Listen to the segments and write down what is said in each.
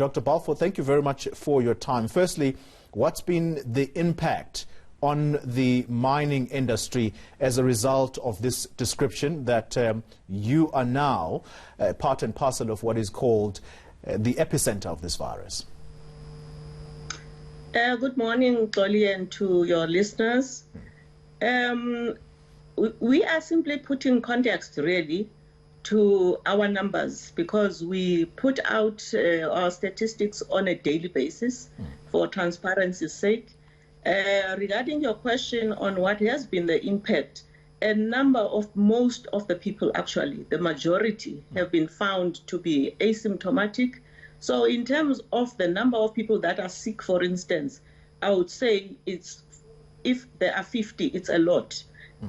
Dr. Balfour, thank you very much for your time. Firstly, what's been the impact on the mining industry as a result of this description that you are now part and parcel of what is called the epicenter of this virus? Good morning, Dolly, and to your listeners. We are simply putting context, really, to our numbers because we put out our statistics on a daily basis for transparency's sake. Regarding your question on what has been the impact, most of the people, actually, the majority, have been found to be asymptomatic. So in terms of the number of people that are sick, for instance, I would say if there are 50, it's a lot.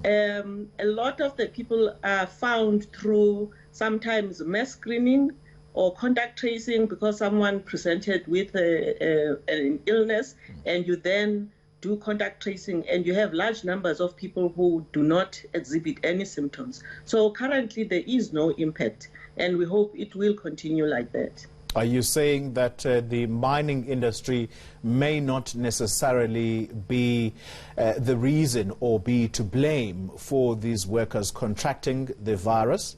A lot of the people are found through sometimes mass screening or contact tracing because someone presented with an illness, and you then do contact tracing, and you have large numbers of people who do not exhibit any symptoms. So currently there is no impact, and we hope it will continue like that. Are you saying that the mining industry may not necessarily be the reason or be to blame for these workers contracting the virus?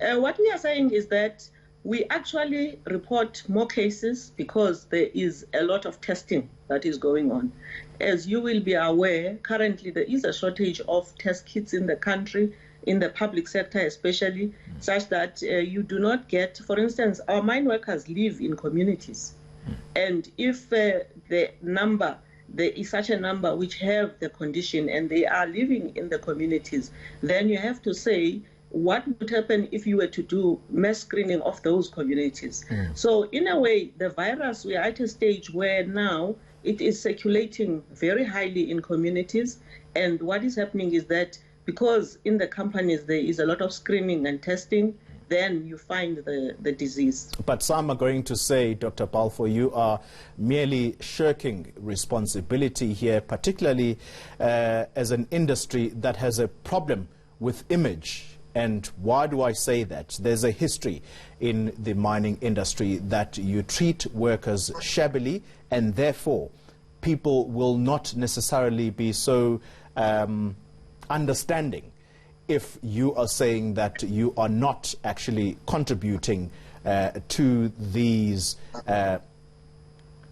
What we are saying is that we actually report more cases because there is a lot of testing that is going on. As you will be aware, currently there is a shortage of test kits in the country, in the public sector especially, such that you do not get, for instance, our mine workers live in communities. And if there is such a number which have the condition and they are living in the communities, then you have to say, what would happen if you were to do mass screening of those communities? So in a way, the virus, we are at a stage where now it is circulating very highly in communities. And what is happening is that because in the companies there is a lot of screening and testing, then you find the disease. But some are going to say, Dr. Balfour, you are merely shirking responsibility here, particularly as an industry that has a problem with image. And why do I say that? There's a history in the mining industry that you treat workers shabbily, and therefore people will not necessarily be so understanding if you are saying that you are not actually contributing to these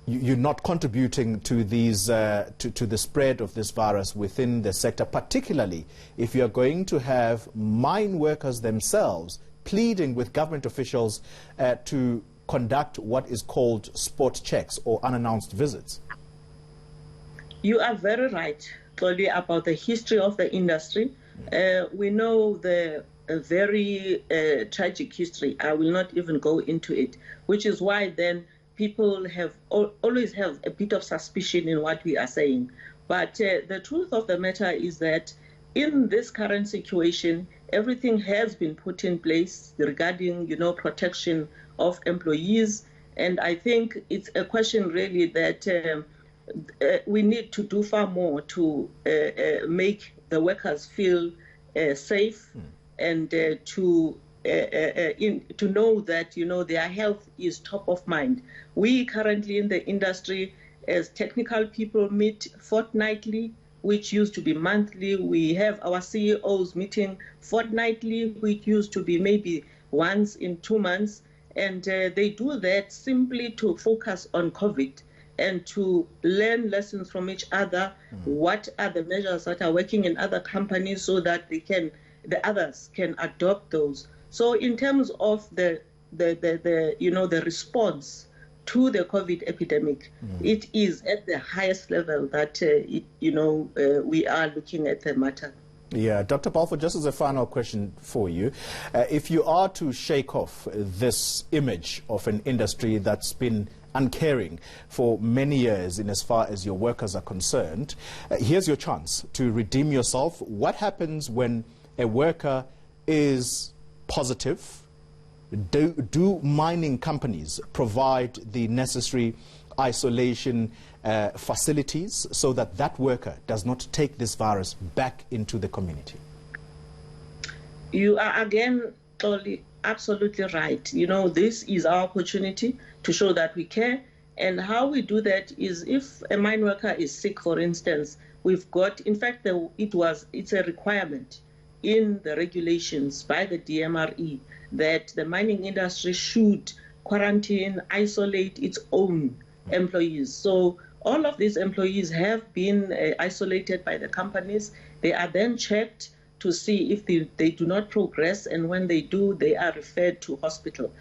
you're not contributing to these to the spread of this virus within the sector, particularly if you're going to have mine workers themselves pleading with government officials to conduct what is called spot checks or unannounced visits. You are very right, Toli, about the history of the industry. We know the very tragic history. I will not even go into it, which is why then people always have a bit of suspicion in what we are saying. But the truth of the matter is that in this current situation, everything has been put in place regarding, protection of employees. And I think it's a question really that we need to do far more to make the workers feel safe and to know that, their health is top of mind. We currently in the industry, as technical people, meet fortnightly, which used to be monthly. We have our CEOs meeting fortnightly, which used to be maybe once in 2 months. And they do that simply to focus on COVID and to learn lessons from each other. What are the measures that are working in other companies so that the others can adopt those. So in terms of the response to the COVID epidemic, it is at the highest level that we are looking at the matter. Yeah, Dr. Balfour, just as a final question for you, if you are to shake off this image of an industry that's been uncaring for many years in as far as your workers are concerned, here's your chance to redeem yourself. What happens when a worker is positive? Do mining companies provide the necessary isolation facilities so that that worker does not take this virus back into the community? You are again totally absolutely right. You know, this is our opportunity to show that we care. And how we do that is if a mine worker is sick, for instance, we've got, in fact, it's a requirement in the regulations by the DMRE that the mining industry should quarantine, isolate its own employees. So all of these employees have been isolated by the companies. They are then checked to see if they do not progress, and when they do, they are referred to hospital.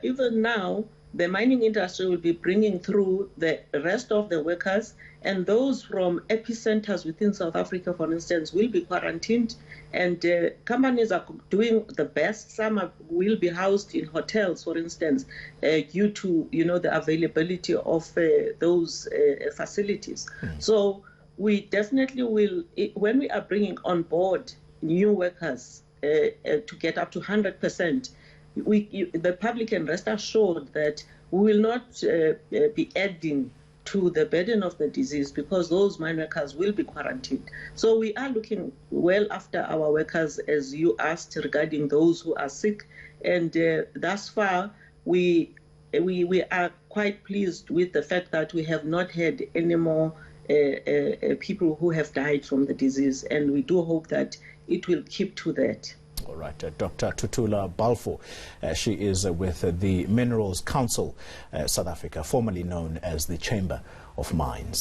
Even now, the mining industry will be bringing through the rest of the workers, and those from epicenters within South Africa, for instance, will be quarantined, and companies are doing the best. Some will be housed in hotels, for instance, due to, you know, the availability of those facilities. So we definitely will, when we are bringing on board new workers to get up to 100%, the public can rest assured that we will not be adding to the burden of the disease, because those mine workers will be quarantined. So we are looking well after our workers, as you asked, regarding those who are sick. And thus far, we are quite pleased with the fact that we have not had any more people who have died from the disease. And we do hope that it will keep to that. All right, Dr. Tutula Balfour, she is with the Minerals Council South Africa, formerly known as the Chamber of Mines.